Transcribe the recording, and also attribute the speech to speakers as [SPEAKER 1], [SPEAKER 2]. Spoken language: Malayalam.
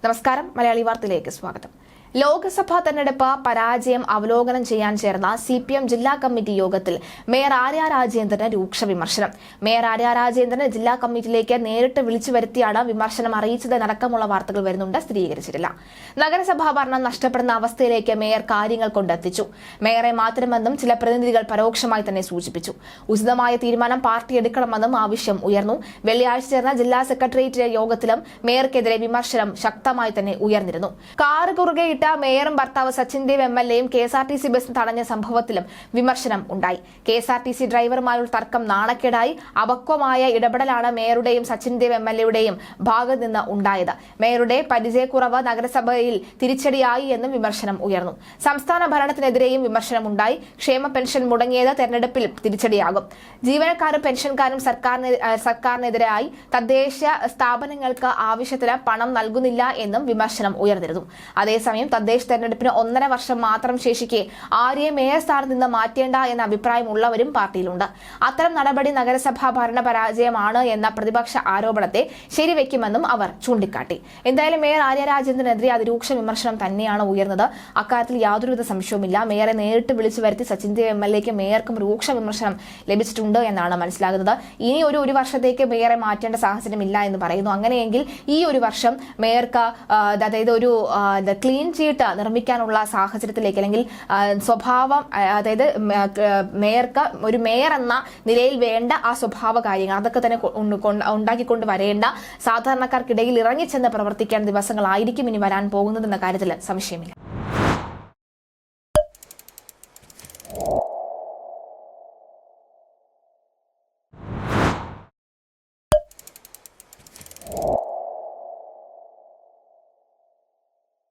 [SPEAKER 1] നമസ്കാരം, മലയാളി വാർത്തയിലേക്ക് സ്വാഗതം. ലോക്സഭാ തെരഞ്ഞെടുപ്പ് പരാജയം അവലോകനം ചെയ്യാൻ ചേർന്ന CPM ജില്ലാ കമ്മിറ്റി യോഗത്തിൽ മേയർ ആര്യ രാജേന്ദ്രന് രൂക്ഷ വിമർശനം. മേയർ ആര്യ രാജേന്ദ്രന് ജില്ലാ കമ്മിറ്റിയിലേക്ക് നേരിട്ട് വിളിച്ചു വരുത്തിയാണ് വിമർശനം അറിയിച്ചതെന്നടക്കമുള്ള വാർത്തകൾ വരുന്നുണ്ട്. സ്ഥിരീകരിച്ചിട്ടില്ല. നഗരസഭാ ഭരണം നഷ്ടപ്പെടുന്ന അവസ്ഥയിലേക്ക് മേയർ കാര്യങ്ങൾ കൊണ്ടെത്തിച്ചു. മേയറെ മാറ്റണമെന്നും ചില പ്രതിനിധികൾ പരോക്ഷമായി തന്നെ സൂചിപ്പിച്ചു. ഉചിതമായ തീരുമാനം പാർട്ടി എടുക്കണമെന്നും ആവശ്യം ഉയർന്നു. വെള്ളിയാഴ്ച ചേർന്ന ജില്ലാ സെക്രട്ടേറിയറ്റ് യോഗത്തിലും മേയർക്കെതിരെ വിമർശനം ശക്തമായി തന്നെ ഉയർന്നിരുന്നു. കാറ് കുറുകെ മേയറും ഭർത്താവ് സച്ചിൻ ദേവ് MLAയും KSRTC ബസ് തടഞ്ഞ സംഭവത്തിലും വിമർശനം ഉണ്ടായി. KSRTC ഡ്രൈവറുമായുള്ള തർക്കം നാണക്കേടായി. അപക്വമായ ഇടപെടലാണ് മേയറുടെയും സച്ചിൻ ദേവ് MLAയുടെയും ഭാഗത്ത് നിന്ന് ഉണ്ടായത്. മേയറുടെ പരിചയക്കുറവ് നഗരസഭയിൽ തിരിച്ചടിയായി എന്നും വിമർശനം ഉയർന്നു. സംസ്ഥാന ഭരണത്തിനെതിരെയും വിമർശനമുണ്ടായി. ക്ഷേമ പെൻഷൻ മുടങ്ങിയത് തെരഞ്ഞെടുപ്പിൽ തിരിച്ചടിയാകും. ജീവനക്കാരും പെൻഷൻകാരും സർക്കാരിനെതിരായി തദ്ദേശ സ്ഥാപനങ്ങൾക്ക് ആവശ്യത്തിന് പണം നൽകുന്നില്ല എന്നും വിമർശനം ഉയർന്നിരുന്നു. അതേസമയം തദ്ദേശ തെരഞ്ഞെടുപ്പിന് 1.5 വർഷം മാത്രം ശേഷിക്കെ ആര്യെ മേയർ സ്ഥാനത്ത് നിന്ന് മാറ്റേണ്ട എന്ന അഭിപ്രായമുള്ളവരും പാർട്ടിയിലുണ്ട്. അത്തരം നടപടി നഗരസഭാ ഭരണ പരാജയമാണ് എന്ന പ്രതിപക്ഷ ആരോപണത്തെ ശരിവെക്കുമെന്നും അവർ ചൂണ്ടിക്കാട്ടി. എന്തായാലും മേയർ ആര്യ രാജേന്ദ്രനെതിരെ അതിരൂക്ഷ വിമർശനം തന്നെയാണ് ഉയർന്നത്. അക്കാര്യത്തിൽ യാതൊരുവിധ സംശയവുമില്ല. മേയറെ നേരിട്ട് വിളിച്ചു വരുത്തി സച്ചിൻ ദേവ് MLAയ്ക്കും മേയർക്കും രൂക്ഷ വിമർശനം ലഭിച്ചിട്ടുണ്ട് എന്നാണ് മനസ്സിലാകുന്നത്. ഇനി ഒരു വർഷത്തേക്ക് മേയറെ മാറ്റേണ്ട സാഹചര്യമില്ല എന്ന് പറയുന്നു. അങ്ങനെയെങ്കിൽ ഈ ഒരു വർഷം മേയർക്ക് അതായത് ഒരു ക്ലീൻ ചീട്ട് നിർമ്മിക്കാനുള്ള സാഹചര്യത്തിലേക്ക് അല്ലെങ്കിൽ സ്വഭാവം, അതായത് മേയർക്ക് ഒരു മേയർ എന്ന നിലയിൽ വേണ്ട ആ സ്വഭാവ കാര്യങ്ങൾ അതൊക്കെ തന്നെ ഉണ്ടാക്കിക്കൊണ്ട് വരേണ്ട സാധാരണക്കാർക്കിടയിൽ ഇറങ്ങിച്ചെന്ന് പ്രവർത്തിക്കേണ്ട ദിവസങ്ങളായിരിക്കും ഇനി വരാൻ പോകുന്നതെന്ന കാര്യത്തിൽ സംശയമില്ല.